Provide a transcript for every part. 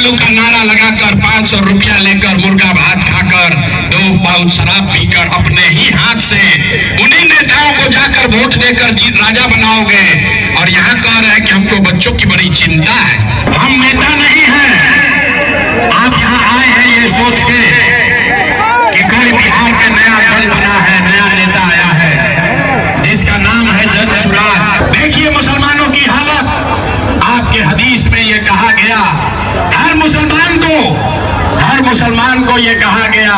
लालू का नारा लगाकर 500 रुपया लेकर मुर्गा भात खाकर 2 पाउच शराब पीकर अपने ही हाथ से उन्हीं नेताओं को जाकर वोट देकर जीत राजा बनाओगे। और यहाँ कह रहे हैं कि हमको बच्चों की बड़ी चिंता है। हम नेता नहीं हैं। आप यहाँ आए हैं ये सोच के कि कोई बिहार में नया दल बना है, नया नेता आया है जिसका नाम है जन सुराज। देखिए मुसलमानों की हालत। आपके हदीस में ये कहा गया, हर मुसलमान को ये कहा गया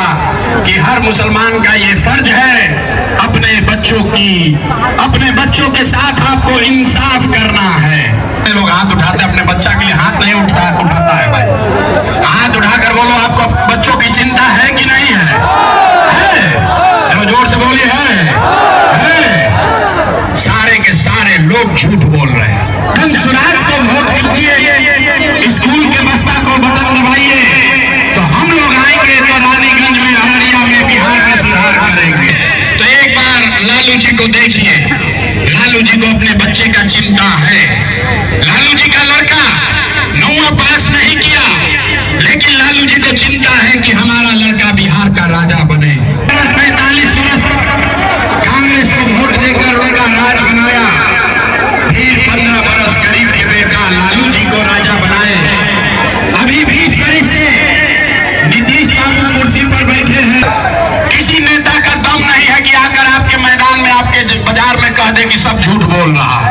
कि हर मुसलमान का ये फर्ज है अपने बच्चों के साथ आपको इंसाफ करना है। लोग हाथ उठाते, अपने बच्चा के लिए हाथ नहीं उठाता है भाई। हाथ उठाकर बोलो, आपको बच्चों की चिंता है कि नहीं है? जोर से बोलिए है। सारे के सारे लोग झूठ बोल रहे हैं। जन सुराज को वोट दीजिए, स्कूल के बस्ता को बटन दबाइए, तो हम लोग आएंगे तो रानीगंज में, अररिया में, बिहार में सुधार करेंगे। तो एक बार लालू जी को देखिए। लालू जी को अपने बच्चे का चिंता है। लालू जी का लड़का 9वां पास नहीं किया, लेकिन लालू जी को चिंता है कि हमारा लड़का बिहार का राजा बने। 45 वर्ष कांग्रेस को वोट देकर उनका राज बनाया, फिर 15 वर्ष गरीब के बेटा लालू जी को राजा बनाए। अभी 20 वर्ष से नीतीश बाबू कुर्सी पर बैठे हैं। किसी नेता का दम नहीं है कि आकर आपके मैदान में, आपके बाजार में कह दे कि सब झूठ बोल रहा है।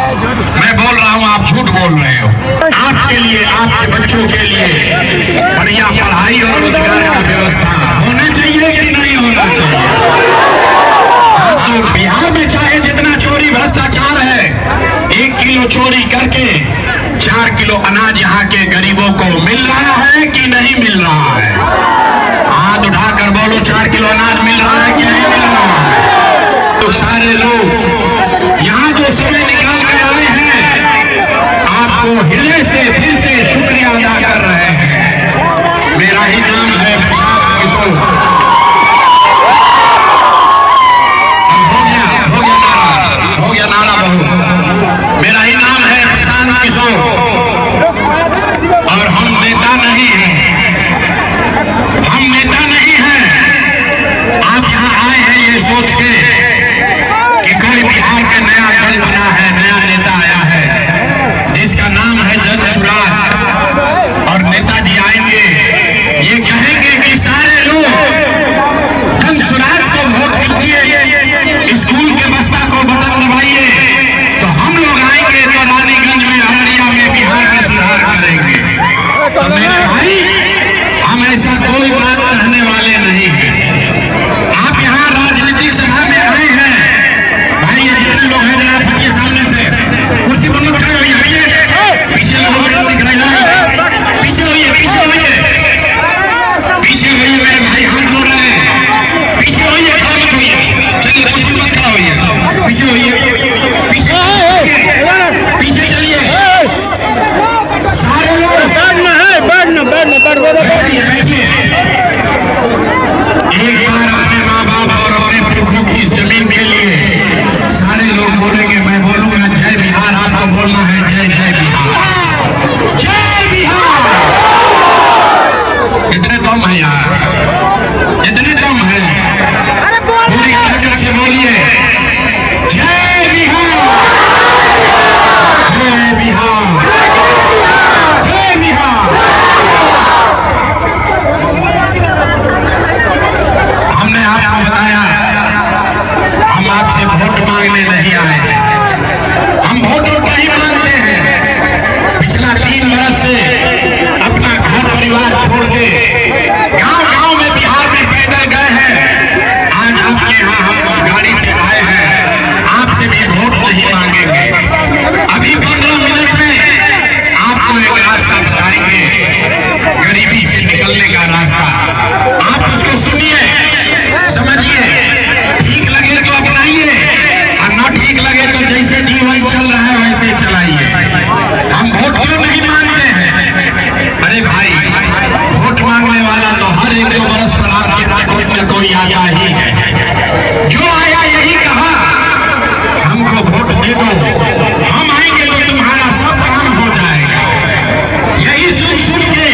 मैं बोल रहा हूँ, आप झूठ बोल रहे हो। आपके लिए, आपके बच्चों के लिए बढ़िया पढ़ाई और रोजगार का व्यवस्था होना चाहिए कि नहीं होना चाहिए? तो बिहार में चाहे जितना चोरी भ्रष्टाचार है, 1 किलो चोरी करके 4 किलो अनाज यहाँ के गरीबों को मिल रहा है कि नहीं मिल रहा है? हाथ उठाकर बोलो, 4 किलो अनाज मिल रहा है कि नहीं मिल रहा है? तो सारे लोग यहाँ जो समय निकाल कर आए हैं, आपको हृदय से फिर से शुक्रिया अदा कर रहे हैं। मेरा ही नाम है प्रशांत किशोर। हो गया नारा बहुत। मेरा ही नाम है प्रशांत किशोर और हम नेता नहीं हैं। आप यहाँ आए हैं ये सोच के कि कोई बिहार में नया दल बना है, नया नेता आया है जिसका नाम है जन सुराज। और नेताजी आएंगे, ये कहेंगे कि सारे लोग जन सुराज को वोट दीजिए, स्कूल के बस्ता को बटन दबाइए, तो हम लोग आएंगे तो रानीगंज में, अररिया में, बिहार में सुधार करेंगे। तो मेरे भाई, हम ऐसा कोई बात कहने वाले नहीं हैं। आप यहाँ राजनीतिक सभा में आए हैं भाई। ये जितने लोग हैं जरा फटिए सामने से, कुर्सी पर मत खड़े होइए, पीछे लोग दिख रहे हैं, पीछे होइए मेरे भाई, हाथ जोड़ रहे हैं। पीछे होइए, खड़ा मत होइए, चलिए कुर्सी मत खड़ा होइए, पीछे होइए, पीछे चलिए। सारे लोग बैठिए। एक बार अपने माँ बाप और अपने पुरखों की जमीन के लिए सारे लोग बोलेंगे, मैं बोलूंगा जय बिहार, आपको बोलना है जय जय बिहार, जय बिहार। कितने दम है यार, जितने दम है पूरी ताकत से बोलिए जय बिहार, जय बिहार, जय बिहार। हमने आपको बताया, हम आपसे वोट मांगने नहीं आए हैं। हम वोट नहीं मांगते हैं। पिछला 3 वर्ष से अपना घर परिवार छोड़ के गांव में बिहार में पैदल गए हैं। आज आपके यहाँ हम गाड़ी से आए हैं, आपसे भी वोट नहीं मांगेंगे। अभी 15 मिनट में आपको एक रास्ता बताएंगे, गरीबी से निकलने का रास्ता। आप उसको सुनिए, समझिए, ठीक लगे तो अपनाइए और ना ठीक लगे तो जैसे जीवन चल रहा है वैसे चलाइए। हम वोट क्यों नहीं मांगते हैं? अरे भाई, वोट मांगने वाला तो हर 1-2 बरस पर आपके कोई आता ही है। जो आया यही कहा, हमको वोट दे दो, हम आएंगे तो तुम्हारा सब काम हो जाएगा। यही सुन के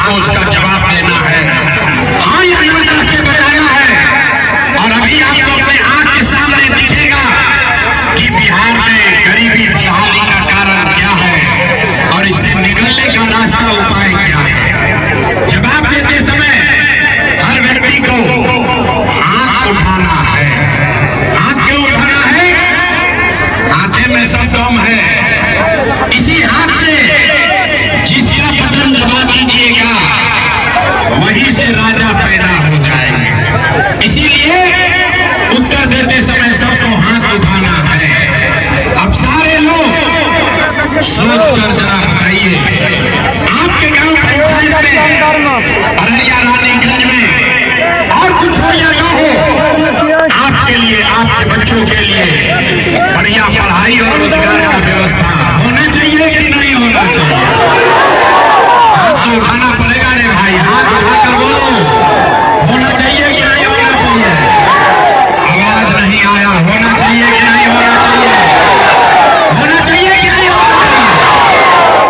आपको उसका जवाब देना है, हाँ या ना करके बताना है। और अभी आपको अपने आंख के सामने दिखेगा कि बिहार में गरीबी बदहाली का कारण क्या है और इससे निकलने का रास्ता उपाय क्या है। जवाब देते समय हर व्यक्ति को हाथ उठाना है। हाथ क्यों उठाना है? हाथे में सब दम है। इसी हाथ से जिसका बटन दबा दीजिएगा वहीं से राजा पैदा हो जाएंगे। इसीलिए उत्तर देते समय सबको हाथ उठाना है। अब सारे लोग सोचकर जरा बताइए, आपके गांव पंचायत में, अररिया रानीगंज में और कुछ हो या ना हो, आपके लिए, आपके बच्चों के लिए बढ़िया पढ़ाई और रोजगार का व्यवस्था होना चाहिए कि नहीं होना चाहिए? हाथ तो उठाना पड़ेगा रे भाई, हाथ उठाकर बोलो, होना चाहिए कि नहीं होना चाहिए? आवाज नहीं आया, होना चाहिए कि नहीं होना चाहिए? होना चाहिए कि नहीं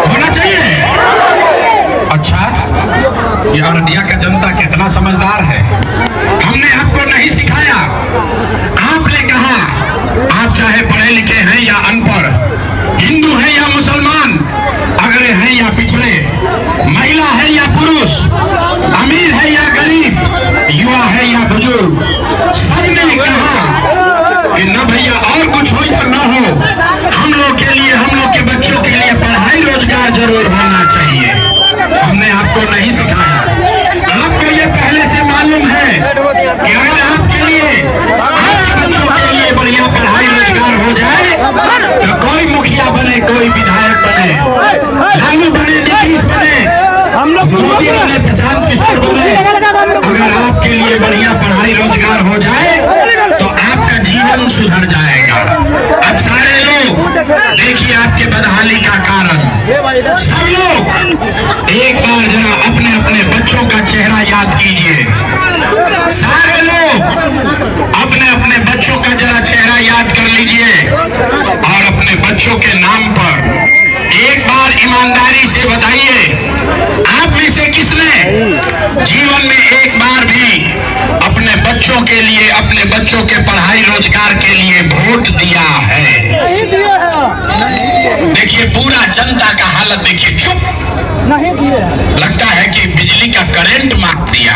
होना चाहिए? अच्छा, ये अररिया का जनता कितना समझदार है। हमने आपको नहीं सिखाया, आपने कहा आप चाहे पढ़े लिखे हैं या अनपढ़, हिंदू हैं या मुसलमान, अगड़े हैं या पिछड़े, महिला है या पुरुष, अमीर है या गरीब, युवा है या बुजुर्ग, सबने कहा कि न भैया और कुछ हो या न हो, हम लोग के लिए, हम लोग के बच्चों के लिए पढ़ाई रोजगार जरूर होना चाहिए। हमने आपको नहीं सिखाया, आपको ये पहले से मालूम है कि अगर आपके लिए, आपके बच्चों के लिए बढ़िया पढ़ाई रोजगार हो जाए तो कोई मुखिया बने, कोई विधायक बने, लालू बने, नीतीश बने, मोदी बने, प्रशांत किशोर बने, अगर आपके लिए बढ़िया पढ़ाई रोजगार हो जाए तो आपका जीवन सुधर जाएगा। अब सारे लोग देखिए आपके बदहाली का कारण। सब लोग एक बार जरा अपने अपने बच्चों का चेहरा याद कीजिए। सारे लोग अपने अपने बच्चों का जरा चेहरा याद कर लीजिए और अपने बच्चों के नाम पर एक बार ईमानदारी से बताइए, आप में से किसने जीवन में एक बार भी अपने बच्चों के लिए, अपने बच्चों के पढ़ाई रोजगार के लिए वोट दिया है? देखिए पूरा जनता का हालत देखिए, चुप नहीं दिए, लगता है कि बिजली का करंट मार दिया।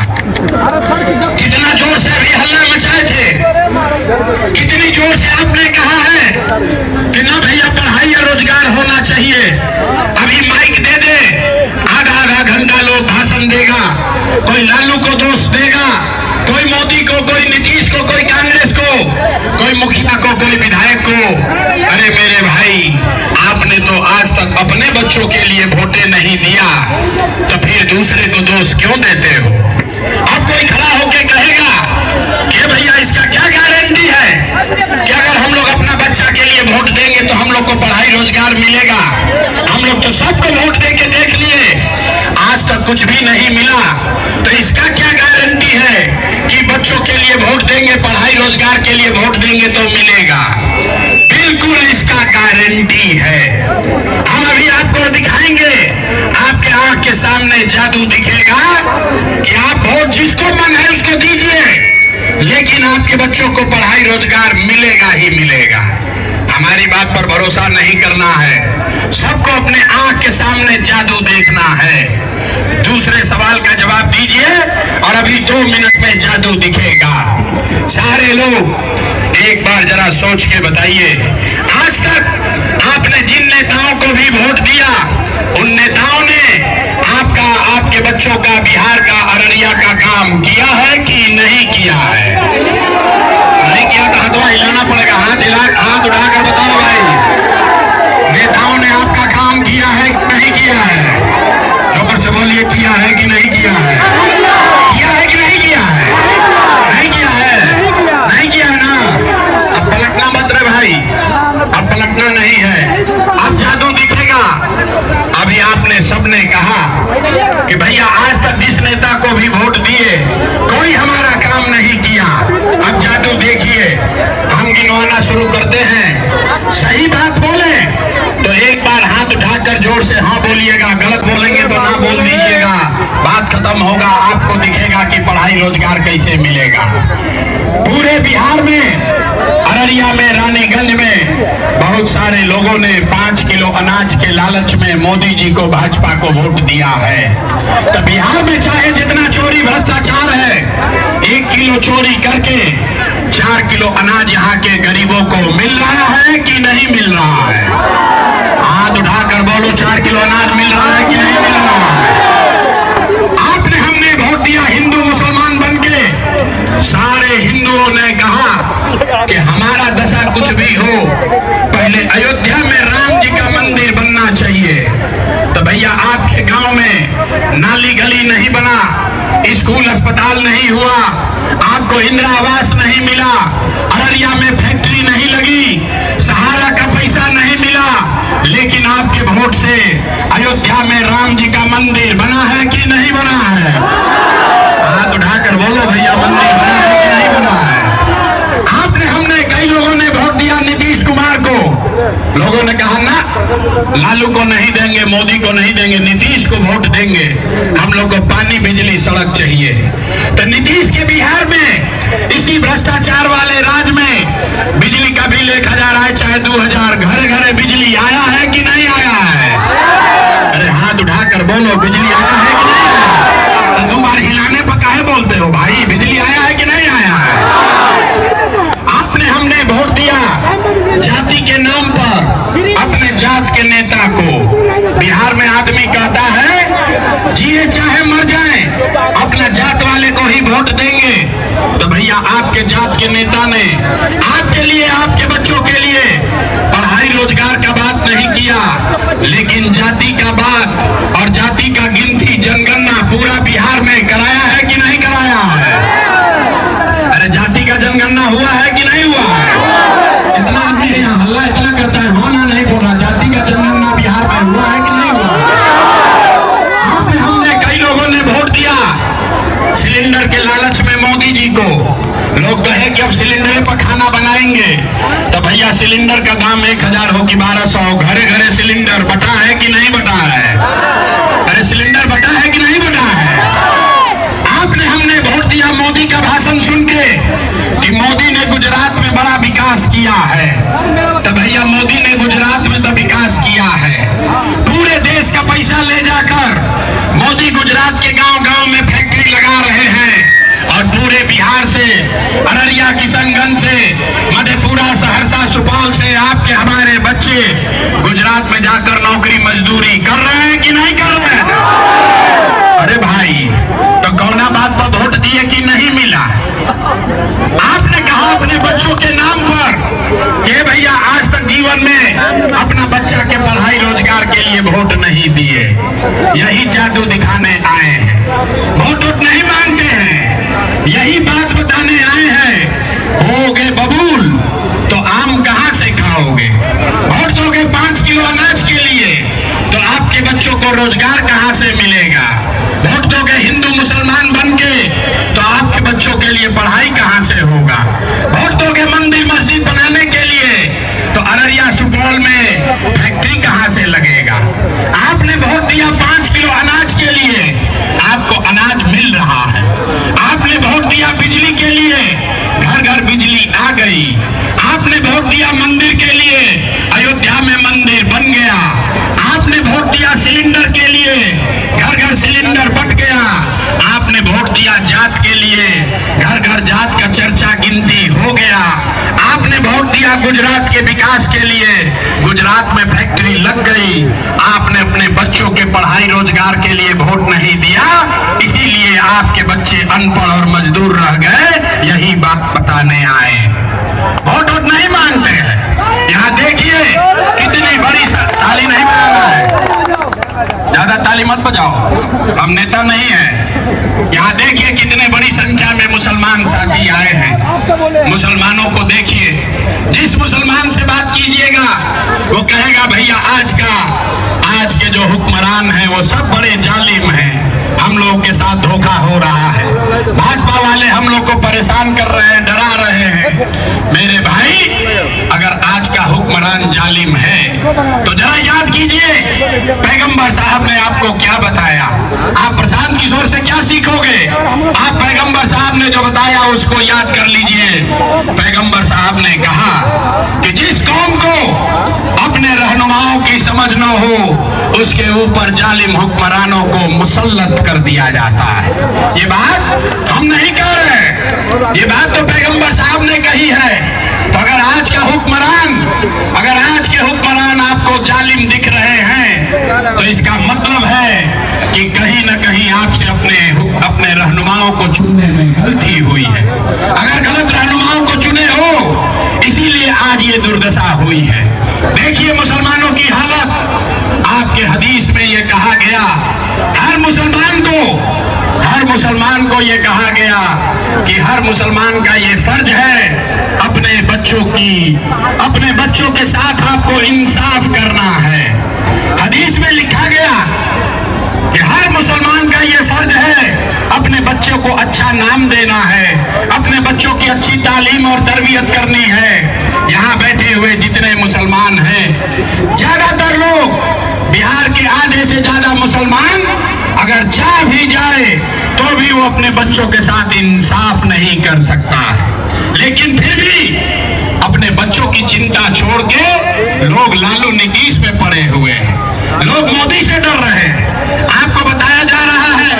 कितना जोर से अभी हल्ला मचाए थे, कितनी जोर से आपने कहा है कि ना भैया पढ़ाई और रोजगार होना चाहिए। अभी माइक दे दे, आधा आधा घंटा लोग भाषण देगा, कोई लालू को दोष देगा, कोई मोदी को, कोई नीतीश को, कोई कांग्रेस को, कोई मुखिया को, कोई विधायक को। अरे मेरे भाई, आपने तो आज तक अपने बच्चों के लिए वोटे नहीं दिया तो फिर दूसरे को दोष क्यों देते हो? अब कोई खड़ा होके कहेगा कि भैया इसका क्या गारंटी है कि अगर हम लोग अपना बच्चा के लिए वोट देंगे तो हम लोग को पढ़ाई रोजगार मिलेगा? हम लोग तो सबको वोट देके देख लिए, आज तक कुछ भी नहीं मिला, तो इसका क्या गारंटी है कि बच्चों के लिए वोट देंगे, पढ़ाई रोजगार के लिए वोट देंगे तो मिलेगा? बिल्कुल इसका गारंटी है। हम अभी आपको दिखाएंगे, आपके आंख के सामने जादू दिखेगा कि आप वोट जिसको मन है उसको दीजिए, लेकिन आपके बच्चों को पढ़ाई रोजगार मिलेगा ही मिलेगा। हमारी बात पर भरोसा नहीं करना है, सबको अपने आंख के सामने जादू देखना है। दूसरे सवाल का जवाब दीजिए और अभी 2 मिनट में जादू दिखेगा। सारे लोग एक बार जरा सोच के बताइए, आज तक आपने जिन नेताओं को भी वोट दिया, उन नेताओं ने आपका, आपके बच्चों का, बिहार का, अररिया का काम किया है कि नहीं किया है? नहीं किया तो हाथ हिलाना पड़ेगा, हाथ उठाकर बताओ भाई, नेताओं ने आपका काम किया है कि नहीं किया है? जोर से बोलिए, किया है कि नहीं किया है? किया है कि नहीं किया है? नहीं किया है, नहीं किया है ना? अब पलटना मत रे भाई, अब पलटना नहीं है, अब जादू दिखेगा। अभी आपने सबने कहा कि भैया आज तक जिस नेता को भी वोट दिए कोई हमारा काम नहीं किया। अब जादू देखिए, हम गिनवाना शुरू करते हैं, सही बात बोले तो एक बार हाथ उठाकर जोर से हाँ बोलिएगा, गलत बोलेंगे तो ना बोल दीजिएगा। बात कम होगा, आपको दिखेगा कि पढ़ाई रोजगार कैसे मिलेगा। पूरे बिहार में, अररिया में, रानीगंज में बहुत सारे लोगों ने 5 किलो अनाज के लालच में मोदी जी को, भाजपा को वोट दिया है। तो बिहार में चाहे जितना चोरी भ्रष्टाचार है, 1 किलो चोरी करके 4 किलो अनाज यहाँ के गरीबों को मिल रहा है कि नहीं मिल रहा है? हाथ उठाकर बोलो, 4 किलो अनाज मिल रहा है कि नहीं मिल रहा है? आपने हमने वोट दिया हिंदू मुसलमान बनके। सारे हिंदुओं ने कहा कि हमारा दशा कुछ भी हो, पहले अयोध्या में राम जी का मंदिर बनना चाहिए। तो भैया आपके गांव में नाली गली नहीं बना, स्कूल अस्पताल नहीं हुआ, आपको इंदिरा आवास नहीं मिला, अररिया में फैक्ट्री नहीं लगी, सहारा का पैसा नहीं मिला, लेकिन आपके वोट से अयोध्या में राम जी का मंदिर बना है कि नहीं बना है? हाथ उठाकर बोलो भैया, मंदिर बना है कि नहीं बना है? आपने हमने कई लोगों ने वोट दिया नीतीश कुमार को। लोगों ने कहा ना, लालू को नहीं देंगे, मोदी को नहीं देंगे, नीतीश को वोट देंगे, हम लोग को पानी बिजली सड़क चाहिए। तो नीतीश के बिहार में इसी भ्रष्टाचार वाले राज में बिजली का बिल 1000 आए चाहे 2000, घरे घरे बिजली आया है कि नहीं आया है? अरे हाथ उठाकर बोलो, बिजली आया है कि नहीं आया है? तो 2 बार हिलाने पर काहे बोलते हो भाई? बिजली आया है कि नहीं आया है? आपने हमने वोट दिया जाति के नाम पर अपने जात के नेता को। बिहार में आदमी कहता है जिए चाहे मर जाए, अपना जात वाले को ही वोट देंगे। तो भैया आपके जात के नेता ने आपके लिए, आपके बच्चों के लिए पढ़ाई रोजगार का बात नहीं किया, लेकिन जाति का बात और जाति का गिनती, जनगणना पूरा बिहार में कराया है कि नहीं कराया है? अरे जाति का जनगणना हुआ है कि नहीं हुआ है? इतना आदमी यहाँ हल्ला इतना करता है, होना नहीं बोल रहा। जाति का जनगणना बिहार में हुआ है कि नहीं हुआ? आपने हमने कई लोगों ने वोट दिया सिलेंडर के लालच में मोदी जी को। लोग कहे कि अब सिलेंडर पर खाना बनाएंगे। तो भैया सिलेंडर का दाम 1000 हो कि 1200, घरे घरे सिलेंडर बटा है कि नहीं बटा है? अरे सिलेंडर बटा है कि नहीं बटा है? आपने हमने वोट दिया मोदी का भाषण सुन के कि मोदी ने गुजरात में बड़ा विकास किया है। तो भैया मोदी ने गुजरात में तो विकास किया है, पूरे देश का पैसा ले जाकर मोदी गुजरात के गांव-गांव में फैक्ट्री लगा रहे हैं और पूरे बिहार से, अररिया, किशनगंज से, मधेपुरा, सहरसा, सुपौल से आपके हमारे बच्चे गुजरात में जाकर नौकरी मजदूरी कर रहे हैं कि नहीं कर रहे हैं? अरे भाई, तो कौना बात पर वोट दिए कि नहीं मिला? आपने कहा अपने बच्चों के नाम पर कि भैया आज तक जीवन में अपना बच्चा के पढ़ाई रोजगार के लिए वोट नहीं दिए, यही जादू दिखाने आए हैं। वोट नहीं मांगते हैं, यही बात बताने आए हैं। होगे बबूल तो आम कहां से खाओगे? वोट दोगे 5 किलो अनाज के लिए तो आपके बच्चों को रोजगार कहां से मिलेगा? वोट दोगे हिंदू मुसलमान बनके तो आपके बच्चों के लिए पढ़ाई कहां से होगा? वोट दोगे मंदिर मस्जिद बनाने के लिए तो अररिया, सुपौल में फैक्ट्री कहां से लगेगा? आपने वोट दिया 5 किलो अनाज के लिए, आपको अनाज मिल रहा है। आपने वोट दिया बिजली के लिए, घर घर बिजली आ गई। आपने वोट दिया मंदिर के लिए, अयोध्या में मंदिर बन गया। आपने वोट दिया सिलेंडर के लिए, घर घर सिलेंडर बट गया। आपने वोट दिया जात के लिए, घर घर जात का चर्चा गिनती हो गया। आपने वोट दिया गुजरात के विकास के लिए, गुजरात में फैक्ट्री लग गई। आपने अपने बच्चों के पढ़ाई रोजगार के लिए वोट नहीं दिया, इसीलिए आपके बच्चे अनपढ़ और मजदूर रह गए। यही बात बताने आए। वोट नहीं मांगते हैं। यहाँ देखिए कितनी बड़ी ताली नहीं बजाना है, ज्यादा ताली मत बजाओ, हम नेता नहीं है। यहाँ देखिए कितने बड़ी संख्या में मुसलमान साथी आए हैं। मुसलमानों को देखिए, जिस मुसलमान से बात कीजिएगा वो कहेगा भैया आज के जो हुक्मरान हैं वो सब बड़े जालिम हैं, हम लोग के साथ धोखा हो रहा है, भाजपा वाले हम लोग को परेशान कर रहे हैं, डरा रहे हैं। मेरे भाई, अगर आज का हुक्म हुक्मरान जालिम है। तो जरा याद कीजिए पैगंबर साहब ने आपको क्या बताया। आप प्रशांत किशोर से क्या सीखोगे? आप पैगंबर साहब ने जो बताया उसको याद कर लीजिए। पैगंबर साहब ने कहा कि जिस कौम को अपने रहनुमाओं की समझ न हो उसके ऊपर जालिम हुक्मरानों को मुसल्लत कर दिया जाता है। ये बात हम नहीं कह रहे, ये बात तो पैगंबर साहब ने कही है। तो अगर आज के हुक्मरान आपको जालिम दिख रहे हैं तो इसका मतलब है कि कहीं न कहीं आपसे अपने रहनुमाओं को चुनने में गलती हुई है। अगर गलत रहनुमाओं को चुने हो इसीलिए आज ये दुर्दशा हुई है। देखिए मुसलमानों की हालत। आपके हदीस में ये कहा गया हर मुसलमान को ये कहा गया कि हर मुसलमान का ये फर्ज है अपने बच्चों के साथ आपको इंसाफ करना है। हदीस में लिखा गया कि हर मुसलमान का ये फर्ज है अपने बच्चों को अच्छा नाम देना है, अपने बच्चों की अच्छी तालीम और तरबियत करनी है। यहाँ बैठे हुए जितने मुसलमान हैं, ज्यादातर लोग बिहार के आधे से ज्यादा मुसलमान अगर चाह भी जाए तो भी वो अपने बच्चों के साथ इंसाफ नहीं कर सकता है। लेकिन फिर भी अपने बच्चों की चिंता छोड़ के लोग लालू नीतीश में पड़े हुए हैं, लोग मोदी से डर रहे हैं। आपको बताया जा रहा है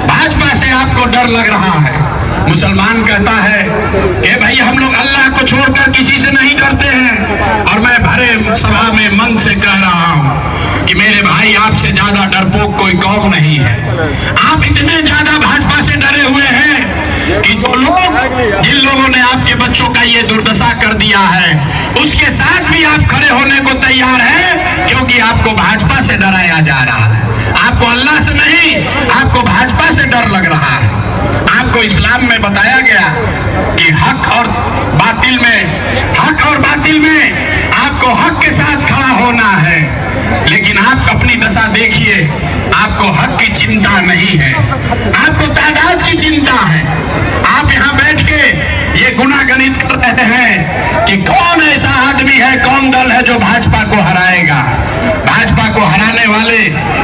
भाजपा से आपको डर लग रहा है। मुसलमान कहता है कि भाई हम लोग अल्लाह को छोड़कर किसी से नहीं डरते हैं। और मैं भरे सभा में मन से कह रहा हूं कि मेरे भाई आपसे ज्यादा डरपोक कोई कौम नहीं है। आप इतने ज्यादा भाजपा से डरे हुए हैं कि जिन लोगों ने आपके बच्चों का ये दुर्दशा कर दिया है उसके साथ भी आप खड़े होने को तैयार हैं, क्योंकि आपको भाजपा से डराया जा रहा है। आपको अल्लाह से नहीं, आपको भाजपा से डर लग रहा है। आपको इस्लाम में बताया गया कि हक और बातिल में आपको हक के साथ खड़ा होना है। लेकिन आप अपनी दशा देखिए, आपको हक की चिंता नहीं है, आपको तादाद की चिंता है। आप यहाँ बैठ के ये गुनागणित कर रहे हैं कि कौन ऐसा आदमी है, कौन दल है जो भाजपा को हराएगा। भाजपा को हराने वाले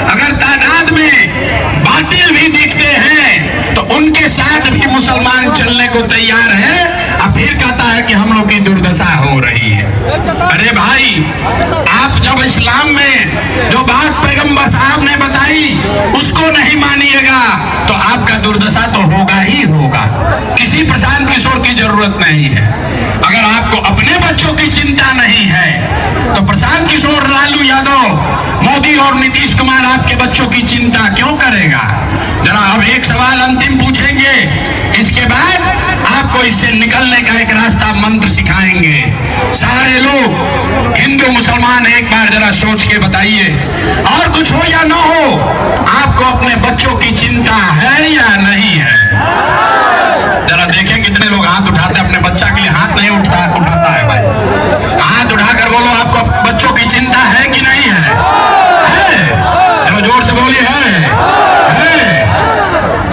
अगर तादाद में बातिल भी दिखते हैं तो उनके साथ भी मुसलमान चलने को तैयार है। अब फिर कहता है कि हम लोग की दुर्दशा हो रही है। अरे भाई, आप जब इस्लाम में जो बात पैगंबर साहब ने बताई उसको नहीं मानिएगा तो आपका दुर्दशा तो होगा ही होगा। किसी प्रशांत किशोर की जरूरत नहीं है। अगर आपको अपने बच्चों की चिंता नहीं है तो प्रशांत किशोर, लालू यादव, मोदी और नीतीश कुमार आपके बच्चों की चिंता क्यों करेगा? जरा अब एक सवाल अंतिम पूछेंगे, इसके बाद आपको इससे निकलने का एक रास्ता मंत्र सिखाएंगे। सारे लोग हिंदू मुसलमान एक बार जरा सोच के बताइए, और कुछ हो या ना हो, आपको अपने बच्चों की चिंता है या नहीं है? जरा देखें कितने लोग हाथ उठाते हैं। अपने बच्चा के लिए हाथ नहीं उठाता है भाई। हाथ उठाकर बोलो, आपको बच्चों की चिंता है कि नहीं है? है? जोर से बोलिए, है?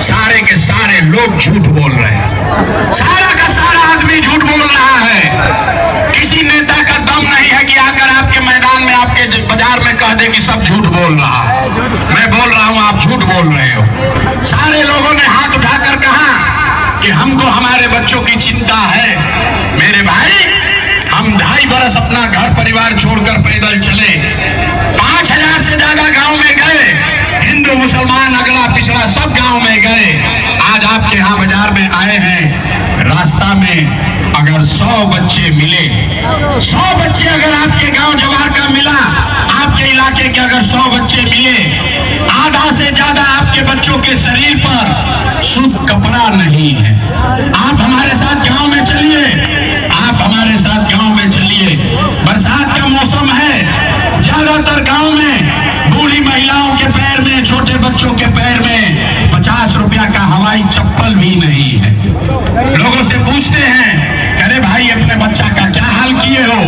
सारे के सारे लोग झूठ बोल रहे हैं। सारा का सारा आदमी झूठ बोल रहा है। किसी नेता का दम नहीं है कि आकर आपके मैदान में, आपके बाजार में कह दे कि सब झूठ बोल रहा है। मैं बोल रहा हूं, आप झूठ बोल रहे हो। सारे लोगों ने हाथ उठाकर कहा कि हमको हमारे बच्चों की चिंता है। मेरे भाई, हम 2.5 बरस अपना घर परिवार छोड़कर पैदल चले, 5000 से ज्यादा गांव में गए, हिंदू मुसलमान अगला पिछड़ा सब गांव में गए। आज आपके यहाँ बाजार में आए हैं, रास्ता में अगर 100 बच्चे मिले, 100 बच्चे अगर आपके गांव जवार का मिला, आपके इलाके के अगर 100 बच्चे मिले, आधा से ज्यादा आपके बच्चों के शरीर पर शुद्ध कपड़ा नहीं है। आप हमारे साथ गांव में चलिए, आप हमारे साथ गांव में चलिए। बरसात का मौसम है, ज्यादातर गांव में बूढ़ी महिलाओं के पैर में, छोटे बच्चों के पैर में 50 रुपया का हवाई चप्पल भी नहीं है। लोगों से पूछते हैं, अरे भाई अपने बच्चा का क्या हाल किए हो?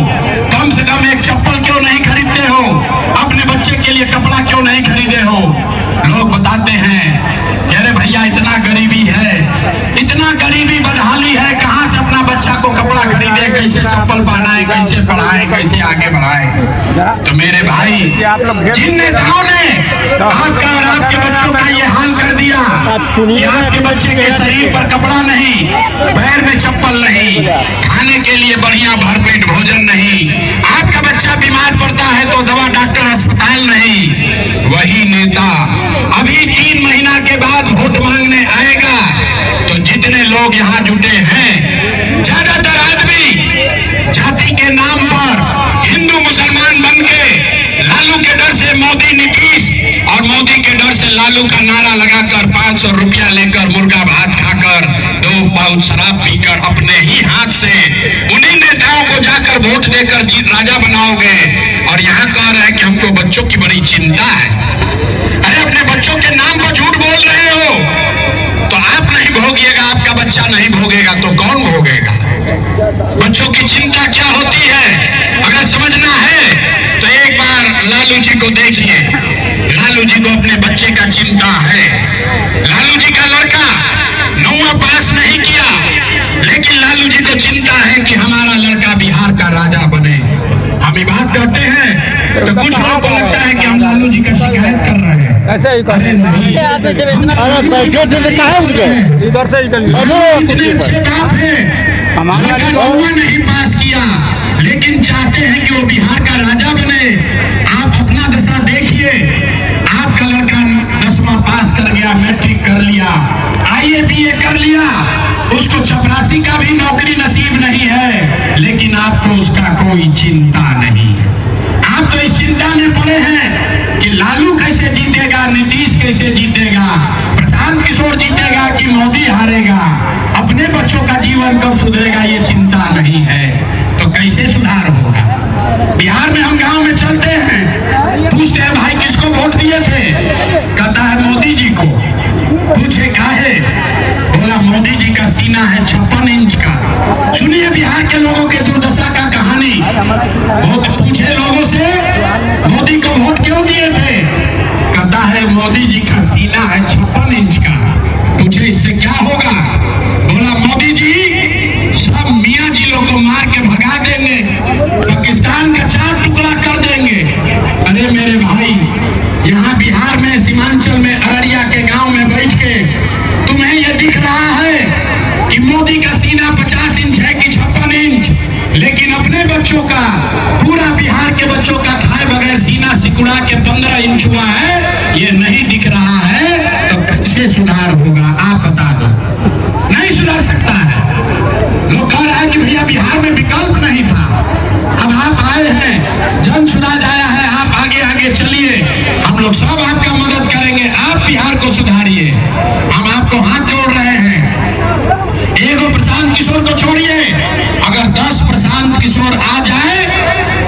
कम से कम एक चप्पल क्यों नहीं खरीदते हो? अपने बच्चे के लिए कपड़ा क्यों नहीं खरीदे हो? लोग बताते हैं कि अरे भैया इतना गरीबी है, इतना गरीबी बदहाली है, कहाँ से अपना बच्चा को कपड़ा खरीदे, कैसे चप्पल पहनाए, कैसे पढ़ाए। बढ़ाएं, कैसे आगे बढ़ाएं। तो मेरे भाई, जिन नेताओं ने आपका और आपके बच्चों का ये हाल कर दिया कि आपके बच्चे के शरीर पर कपड़ा नहीं, पैर में चप्पल नहीं, खाने के लिए बढ़िया भरपेट भोजन नहीं, आपका बच्चा बीमार पड़ता है तो दवा डॉक्टर अस्पताल नहीं, वही नेता अभी 3 महीना के बाद वोट मांगने आएगा तो जितने लोग यहाँ जुटे हैं, ज्यादातर आदमी जाति के नाम पर हिंदू मुसलमान बन के लालू के डर से मोदी नीतीश और मोदी के डर से लालू का नारा लगाकर 500 रुपया लेकर मुर्गा भात खाकर 2 पाउच शराब पीकर अपने ही हाथ से उन्हीं नेताओं को जाकर वोट देकर जीत राजा बनाओगे। और यहाँ कह रहे हैं कि हमको बच्चों की बड़ी चिंता है। अरे अपने बच्चों के नाम पर झूठ बोल रहे हो तो आप नहीं भोगिएगा, आपका बच्चा नहीं भोगेगा तो कौन भोगेगा? बच्चों की चिंता क्या होती है अगर समझना है तो एक बार लालू जी को देखिए। लालू जी को अपने बच्चे का चिंता है। लालू जी का लड़का 9वां पास नहीं किया, लेकिन लालू जी को चिंता है कि हमारा लड़का बिहार का राजा बने। हम ये बात करते हैं तो कुछ लोगों को लगता है कि हम लालू जी का शिकायत कर रहे हैं। ऐसे ही अरे नहीं, इतने अच्छे बाप है, लड़का 9वां नहीं पास किया लेकिन चाहते हैं कि वो बिहार का राजा बने। आप अपना दशा देखिए, आपका लड़का 10वां पास कर गया, मैट्रिक कर लिया, IAA BA कर लिया, उसको चपरासी का भी नौकरी नसीब नहीं है, लेकिन आपको उसका कोई चिंता नहीं है। आप तो इस चिंता में पड़े हैं कि लालू कैसे जीतेगा, नीतीश कैसे जीतेगा, प्रशांत किशोर जीतेगा कि मोदी हारेगा, अपने बच्चों का जीवन कब सुधरेगा ये चिंता नहीं है। तो कैसे सुधार होगा? बिहार में हम गांव में चलते हैं, पूछते हैं भाई किसको वोट दिए थे, कहता है मोदी जी को। पूछे काहे? बोला मोदी जी का सीना है 56 इंच का। सुनिए बिहार के लोगों के दुर्दशा का कहानी। बहुत पूछे लोगों से मोदी को वोट क्यों दिए थे, कहता है मोदी जी का सीना है 56 इंच का। पूछे इससे क्या होगा? बोला मोदी जी सब मियाँ जी लोग को मार के भगा देंगे, पाकिस्तान का 4 टुकड़ा कर देंगे। अरे मेरे भाई, यहाँ बिहार में सीमांचल में अररिया के गांव में बैठ के तुम्हें यह दिख रहा है कि मोदी का सीना 50 इंच है कि 56 इंच, लेकिन अपने बच्चों का, पूरा बिहार के बच्चों का खाए बगैर सीना सिकुड़ा के 15 इंच हुआ है, ये नहीं दिख रहा है तो कैसे सुधार होगा? आप बता दो। नहीं सुधर सकता है। लोग कह रहा है कि भैया बिहार में विकल्प नहीं था, अब आप आए हैं, जन सुराज आया है, आप आगे आगे चलिए, हम लोग सब आपका मदद करेंगे, आप बिहार को सुधारिए, हम आपको हाथ जोड़ रहे हैं। एगो प्रशांत किशोर को छोड़िए, अगर 10 प्रशांत किशोर आ जाए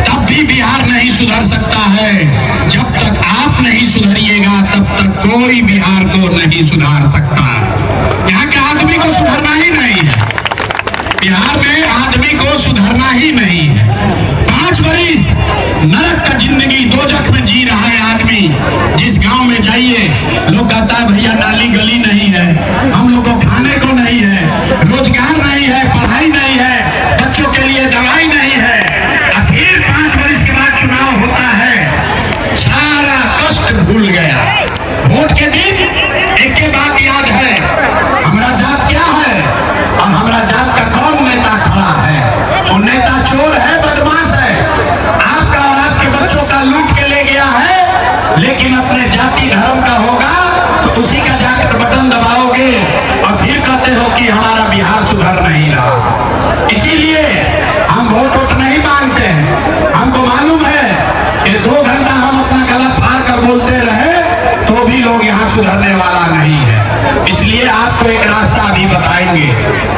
तब भी बिहार नहीं सुधर सकता है। जब तक आप नहीं सुधरिएगा तब तक कोई बिहार को नहीं सुधार सकता। यहाँ के आदमी को सुधरना ही नहीं है, बिहार में आदमी को सुधरना ही नहीं है। 5 बरिस नरक का जिंदगी दोजख में जी रहा है आदमी। जिस गांव में जाइए लोग कहता है भैया नाली गली नहीं है, हम लोग को खाने को नहीं है, रोजगार नहीं है, पढ़ाई नहीं है, बच्चों के लिए दवाई नहीं है। अब फिर 5 बरिस के बाद चुनाव होता है, सारा कष्ट भूल गया। वोट के दिन एक के बात याद है, हमारा जात क्या है और हमारा जात का कौन नेता खड़ा है। और नेता चोर है, बदमाश है, आपका और आपके बच्चों का लूट के ले गया है, लेकिन अपने जाति धर्म का होगा तो उसी का जाकर बटन दबाओगे और फिर कहते हो कि हमारा बिहार सुधर नहीं रहा। इसीलिए हम वोट नहीं मांगते हैं। हमको मालूम है कि 2 घंटा हम अपना गला फाड़ कर बोलते रहे तो भी लोग यहाँ सुधरने वाला नहीं है। इसलिए आपको एक रास्ता भी बताएंगे,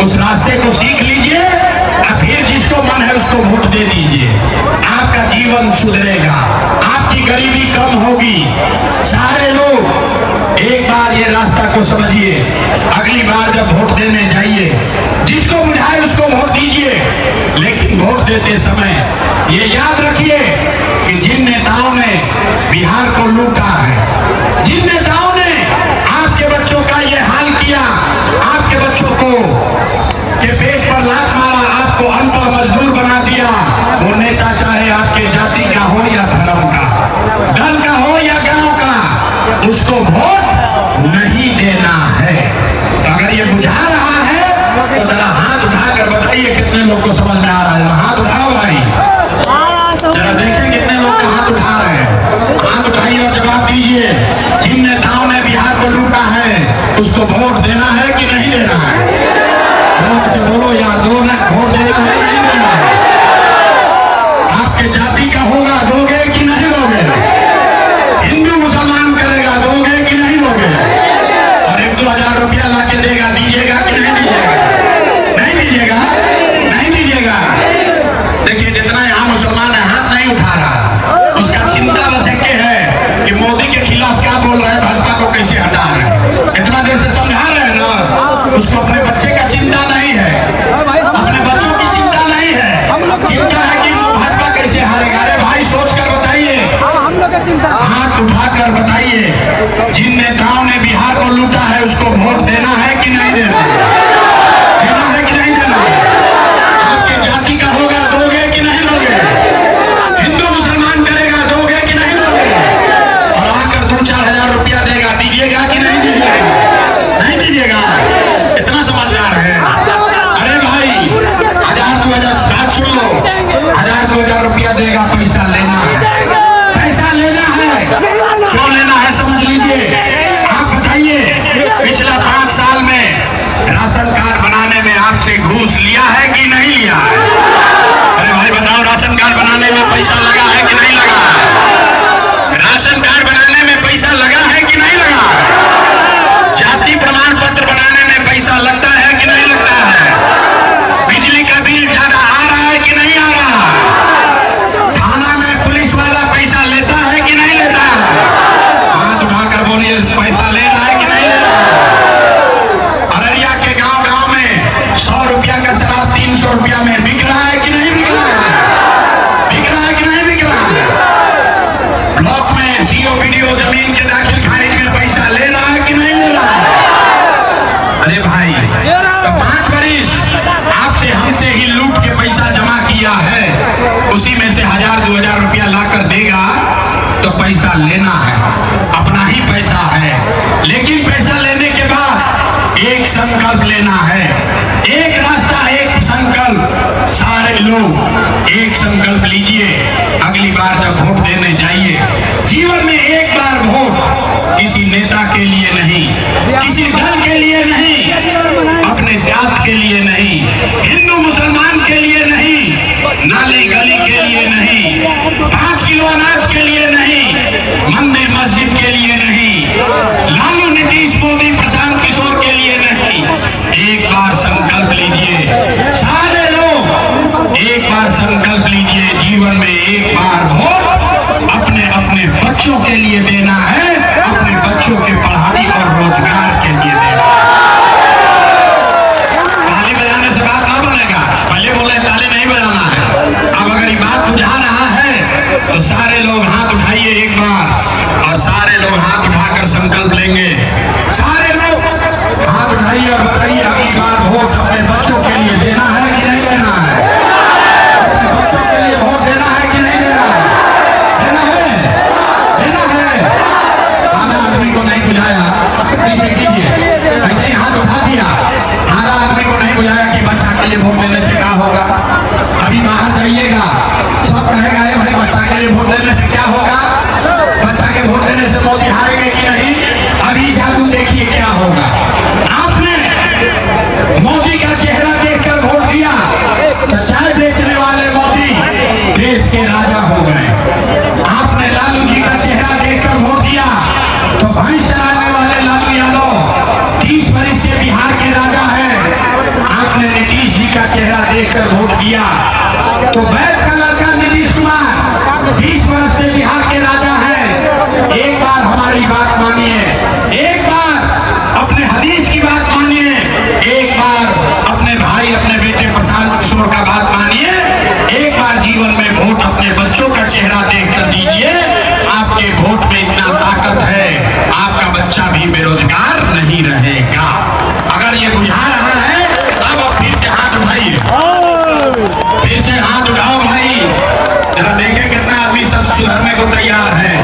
उस रास्ते को सीख लीजिए और फिर जिसको मन है उसको वोट दे दीजिए। आपका जीवन सुधरेगा, आपकी गरीबी कम होगी। सारे लोग एक बार ये रास्ता को समझिए, अगली बार जब वोट देने जाइए जिसको बुझाए उसको वोट दीजिए, लेकिन वोट देते समय ये याद रखिए कि जिन नेताओं ने बिहार को लूटा है, जिन नेताओं ने आपके बच्चों का ये हाल किया, आपके बच्चों को के पेट पर लात मारा, आपको अनपढ़ मजदूर बना दिया, वो नेता दल का हो या गांव का, उसको वोट नहीं देना है। तो अगर ये बुझा रहा है तो जरा हाथ उठाकर बताइए कितने लोग को समझ में आ रहा है। हाथ उठाओ भाई, जरा देखें कितने लोग के हाथ उठा रहे हैं। हाथ उठाइए और जवाब दीजिए, जिन नेताओं ने बिहार को लूटा है उसको वोट देना है कि नहीं देना है? लोग से बोलो यार, दो ने वोट देना है नहीं देना है? आपके जाति का होगा, दोगे कि नहीं दोगे? हिंदू मुसलमान करेगा, दोगे कि नहीं दोगे? और 1-2 हज़ार रुपया ला के देगा, दीजिएगा कि नहीं दीजिएगा? नहीं दीजिएगा, नहीं दीजिएगा। देखिए जितना यहाँ मुसलमान है हाथ नहीं उठा रहा, उसका चिंता बस एक है कि मोदी के खिलाफ क्या बोल रहे हैं, भाजपा को कैसे हटा रहे हैं। इतना देर से समझा रहे हैं ना, उसको अपने बच्चे का चिंता नहीं है, अपने बच्चों की चिंता नहीं है, चिंता है कि भाजपा कैसे हारेगा। अरे भाई सोच कर बताइए, हाथ उठाकर बताइए, जिन नेताओं ने बिहार को लूटा है उसको वोट देना है कि नहीं देना है? देना है कि नहीं देना है? आपके जाति का होगा, दोगे कि नहीं दोगे? हिंदू मुसलमान करेगा, दोगे कि नहीं दोगे? और आकर 2-4 हज़ार रुपया देगा, दीजिएगा कि नहीं दीजिएगा? नहीं दीजिएगा। इतना समझदार है। अरे भाई 1,000-2 हज़ार, बात सुन लो, 1,000-2 हज़ार रुपया देगा, पैसा लेना है, पैसा लेना है। क्यों लेना है समझ लीजिए। आप बताइए, पिछला 5 साल में राशन कार्ड बनाने में आपसे घूस लिया है कि नहीं लिया है? अरे भाई बताओ, राशन कार्ड बनाने में पैसा लगा है कि नहीं लगा? राशन कार्ड बनाने में पैसा लगा है कि नहीं लगा? जाति प्रमाण पत्र बनाने में पैसा लगता है कि नहीं लगता है? बिजली का बिल ज्यादा आ रहा है कि नहीं आ रहा? थाना में पुलिस वाला पैसा लेता है कि नहीं लेता? हाथ उठाकर बोलिए, पैसा ले रहा है कि नहीं ले रहा? अररिया के गांव गांव में 100 रुपया का शराब 300 रुपया में बिक रहा है कि नहीं बिक रहा है? बिक रहा है कि नहीं बिक रहा है? ब्लॉक में सीओ वीडियो जमीन के दाखिल खारिज में पैसा ले रहा है कि नहीं ले रहा है? अरे भाई, तो 5 बरिस आपसे हमसे ही लूट के पैसा जमा किया है, उसी में से 1,000-2 हज़ार रुपया लाकर देगा तो पैसा लेना है, अपना ही पैसा है। लेकिन पैसा लेने के बाद एक संकल्प लेना है, एक रास्ता, एक संकल्प। सारे लोग एक संकल्प लीजिए, अगली बार जब वोट देने जाइए, जीवन में एक बार वोट किसी नेता के लिए नहीं, किसी दल के लिए नहीं, अपने जात के लिए नहीं, हिंदू मुसलमान के लिए नहीं, नाली गली के लिए नहीं, 5 किलो अनाज के लिए नहीं, मंदिर मस्जिद के लिए नहीं, लालू नीतीश मोदी प्रशांत किशोर के लिए नहीं। एक बार संकल्प लीजिए, सारे लोग एक बार संकल्प लीजिए, जीवन में एक बार वोट अपने अपने बच्चों के लिए देना है, अपने बच्चों के पढ़ाई और रोजगार के लिए देना है। ताली बजाने से बात ना बनेगा, पहले बोले ताली नहीं बजाना है। अब अगर ये बात बुझा रहा है तो सारे लोग हाथ उठाइए एक बार, और सारे लोग हाथ उठाकर संकल्प लेंगे। सारे लोग हाथ उठाइए और बताइए, अगली बार वोट अपने बच्चों के लिए देना है कि नहीं देना है? अपने बच्चों के लिए वोट देना है कि नहीं देना है? देना है, देना है। आधा आदमी को नहीं बुझाया, पीछे कीजिए, ऐसे ही हाथ उठा दिया। आधा आदमी को नहीं बुझाया कि बच्चा के लिए वोट देने से क्या होगा। अभी बाहर जाइएगा, सब कहेगा भाई बच्चा के लिए वोट देने से क्या होगा, बच्चा के वोट देने से मोदी हारेंगे कि नहीं। अभी जादू देखिए क्या होगा। आपने मोदी का चेहरा देखकर वोट दिया तो चाय बेचने वाले मोदी देश के राजा हो गए। आपने लालू जी का चेहरा देखकर वोट दिया तो भैंस चलाने वाले लालू यादव 30 बरिस से बिहार के राजा हैं। आपने नीतीश जी का चेहरा देखकर वोट दिया तो बैठ का लड़का नीतीश कुमार 20 वर्ष से बिहार के राजा हैं। एक बार हमारी बात मानिए, एक बार अपने हदीस की बात मानिए, एक बार अपने भाई अपने बेटे प्रशांत किशोर का बात मानिए, एक बार जीवन में वोट अपने बच्चों का चेहरा देखकर दीजिए। आपके वोट में इतना ताकत है, आपका बच्चा भी बेरोजगार नहीं रहेगा। अगर ये बुझा रहा है तब आप फिर से हाथ उठाइए, फिर से हाथ उठाओ भाई, जरा देखें कितना आदमी सब सुधरने को तैयार है।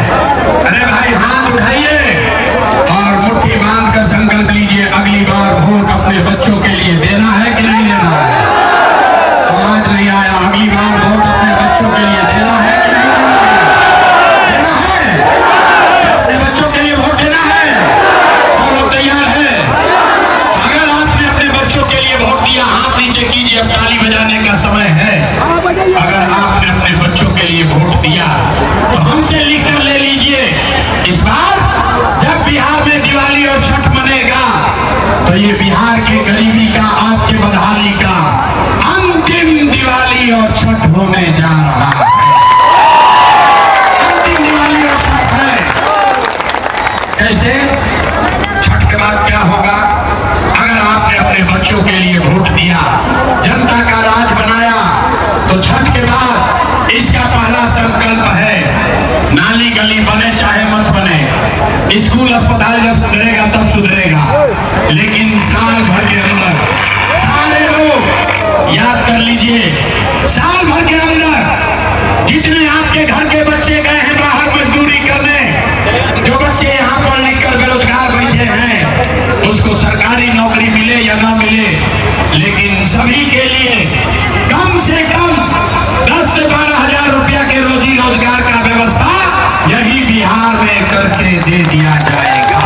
बिहार के गरीबी का, आपके बदहाली का अंतिम दिवाली और छठ होने जा रहा है। अंतिम दिवाली और छठ है। कैसे? छठ के बाद क्या होगा? अगर आपने अपने बच्चों के लिए वोट दिया, जनता का राज बनाया, तो छठ के बाद इसका पहला संकल्प है, नाली गली बने चाहे मत बने, स्कूल अस्पताल जब सुधरेगा तब सुधरेगा, लेकिन साल भर के अंदर सारे लोग याद कर लीजिए, साल भर के अंदर जितने आपके घर के बच्चे गए हैं बाहर मजदूरी करने, जो बच्चे यहाँ पढ़ लिख कर बेरोजगार बैठे हैं, उसको सरकारी नौकरी मिले या ना मिले, लेकिन सभी के लिए कम से कम 10 से 12 हजार रुपया के रोजी रोजगार का व्यवस्था यही बिहार में करके दे दिया जाएगा।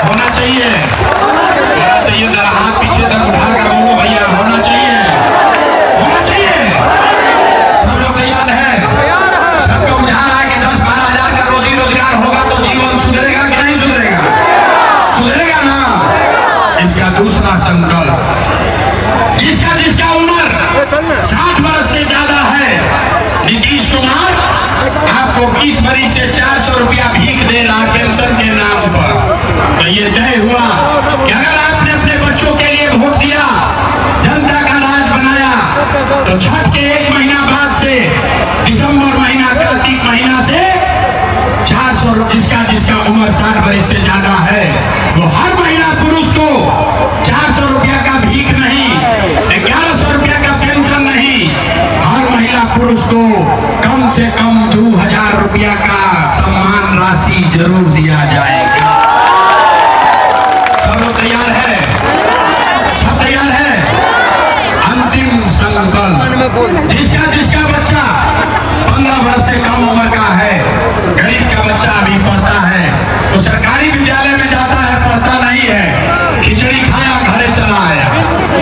होना चाहिए, होना चाहिए। जरा हाथ पीछे तक उठाकर बोलो भैया, होना चाहिए, होना चाहिए। सब लोग तैयार है? सबको बुझा रहा है कि 10-12 हजार का रोजी रोजगार होगा तो जीवन सुधरेगा कि नहीं सुधरेगा? सुधरेगा ना। इसका दूसरा संकल्प, जिसका उम्र 60 वर्ष से ज्यादा है, नीतीश कुमार आपको 20 मरीज से 400 रुपया भीख दे रहा पेंशन के नाम पर। तो ये तय हुआ कि अगर आपने अपने बच्चों के लिए वोट दिया, जनता का राज बनाया, तो छठ के 1 महीना बाद से दिसंबर महीना, कार्तिक महीना से 400 जिसका उम्र 60 वर्ष से ज्यादा है, वो हर महिला पुरुष को 400 रुपया का भीख नहीं, 1100 रुपया का पेंशन नहीं, हर महिला पुरुष को कम से कम 2000 रुपया का सम्मान राशि जरूर दिया जाएगा। सब लोग तैयार है? सब तैयार है? अंतिम संकल्प, जिसका बच्चा 15 वर्ष से कम उम्र का है, गरीब का बच्चा अभी पढ़ता है, तो सरकारी विद्यालय में जाता है, पढ़ता नहीं है, खिचड़ी खाया घरे चला आया।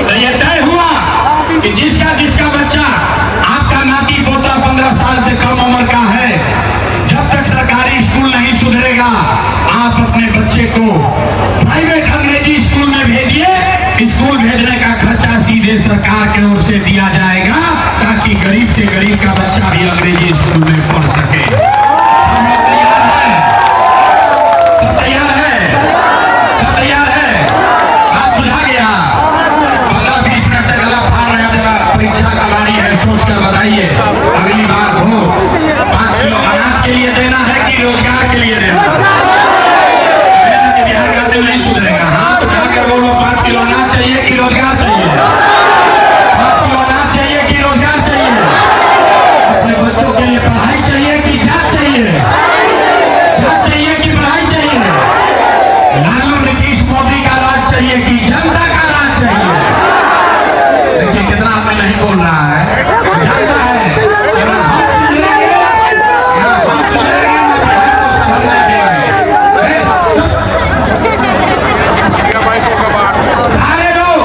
तो ये तय हुआ कि जिसका बच्चा, आपका नाती पोता 15 साल से कम उम्र का है, जब तक सरकारी स्कूल नहीं सुधरेगा, आप अपने बच्चे को प्राइवेट अंग्रेजी स्कूल में भेजिए। स्कूल भेजने का खर्चा सीधे सरकार की ओर से दिया जाएगा, ताकि गरीब से गरीब का बच्चा भी अंग्रेजी स्कूल में पढ़ सके। सब तैयार है? सब तैयार है? सब तैयार है? बात बुझा गया? 15-20 मिनट से गला फाड़ रहे हैं, जरा परीक्षा का बारी है, सोच कर बताइए अगली बार हो 5 किलो अनाज के लिए देना है कि रोजगार के लिए देना है? बिहार का दिल नहीं सुधरेगा। हाथ उठाकर बोलो, 5 किलो अनाज चाहिए कि रोजगार चाहिए? 5 किलो अनाज चाहिए कि रोजगार चाहिए? अपने बच्चों के लिए पढ़ाई चाहिए कि जात चाहिए? जात चाहिए कि पढ़ाई चाहिए? लालू नीतीश मोदी का राज चाहिए कि जनता का राज चाहिए? देखिए कितना आदमी नहीं बोल रहा है, जानता है हम सुधरेंगे, हम सुधरेंगे, बिहार को संभलने देंगे। सारे लोग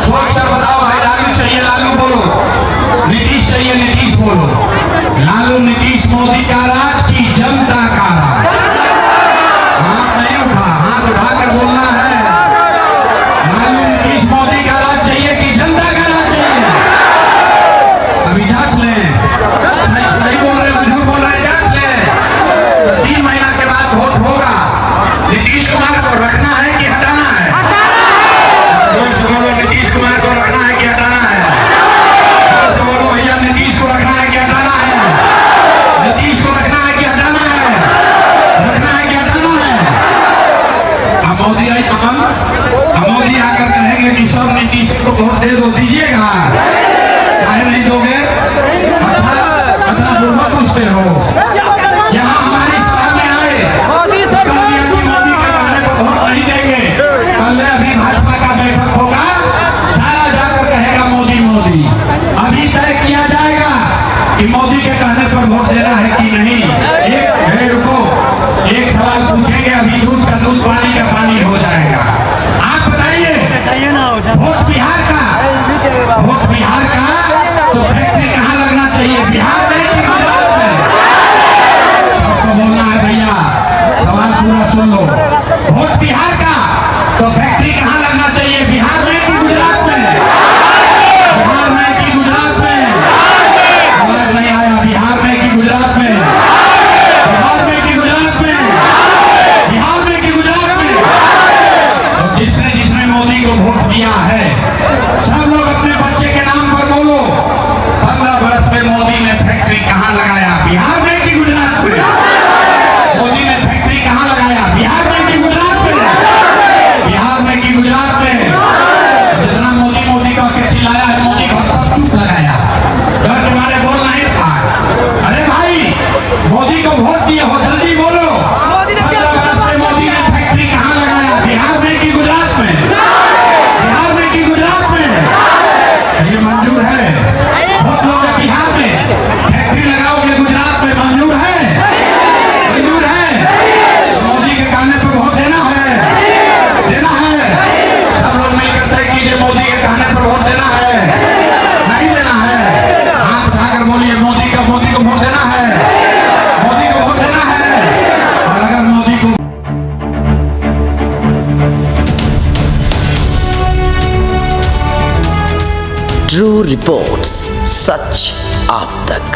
सोच कर बताओ भाई, लालू चाहिए लालू बोलो, नीतीश चाहिए नीतीश बोलो। लालू नीतीश मोदी का राज की जनता का राज? हाथ नहीं उठा, हाथ उठाकर बोलना है। लालू नीतीश मोदी का राज चाहिए कि जनता का राज चाहिए? अभी जांच लें, सही बोल रहे हो झूठ बोल रहे हैं, जांच लें। 3 महीना के बाद वोट होगा। नीतीश कुमार को रखना है कि हटाना है? बोलो, नीतीश कुमार को रखना है कि हटाना है? बोलो भैया, नीतीश को रखना है कि हटाना है? नीतीश को रखना है कि हटाना है? रखना है कि हटाना है? अब मोदी आई कमल, अब मोदी आकर कहेंगे कि सब नीतीश को वोट दे दो, दीजिएगा? काहे नहीं दोगे? अच्छा, इतना बुरा पूछते हो। यहाँ हमारी सभा में आए, मोदी के कहने पर वोट नहीं देंगे। कल अभी भाजपा का बैठक होगा, सारा जाकर कहेगा मोदी मोदी। अभी तय किया जाएगा कि मोदी के कहने पर वोट देना है कि नहीं। एक सवाल पूछेंगे, अभी दूध का दूध, पानी का पानी हो जाएगा। आप बताइए, वोट बिहार का, वोट बिहार का, तो फैक्ट्री कहाँ लगना चाहिए, बिहार में कि गुजरात में? सबको बोलना है भैया, सवाल पूरा सुन लो। वोट बिहार का, तो फैक्ट्री कहाँ करना चाहिए? बिहार में कि गुजरात में? बिहार में कि गुजरात में? आवाज नहीं आया। बिहार में कि गुजरात में? बिहार में कि गुजरात में? बिहार में कि गुजरात में? तो जिसने जिसने मोदी को वोट दिया है, सब लोग अपने बच्चे के नाम पर बोलो, 15 वर्ष में मोदी ने फैक्ट्री कहां लगाया? बिहार में कि गुजरात में? मोदी ने फैक्ट्री कहां लगाया? बिहार में कि गुजरात में? बिहार में कि गुजरात में? जितना मोदी मोदी का के चिल्लाया है, मोदी को सब चुप लगाया, डर के मारे बोल नहीं था। अरे भाई, मोदी को वोट दिए हो, जल्दी बोलो। 15 वर्ष में मोदी ने फैक्ट्री कहां लगाया? बिहार में कि गुजरात में? बिहार में कि गुजरात में? ये मंजूर है? बहुत लोग हैं बिहार में, फैक्ट्री लगाओगे गुजरात में, मंजूर है? मंजूर है? मोदी के कहने पर वोट देना है? देना है? सब लोग मिलकर तय कीजिए, मोदी के कहने पर वोट देना है? नहीं देना है? हाथ उठाकर बोलिए, मोदी को वोट देना है? मोदी को वोट देना है? और अगर मोदी को ट्रू रिपोर्ट्स, सच आप तक।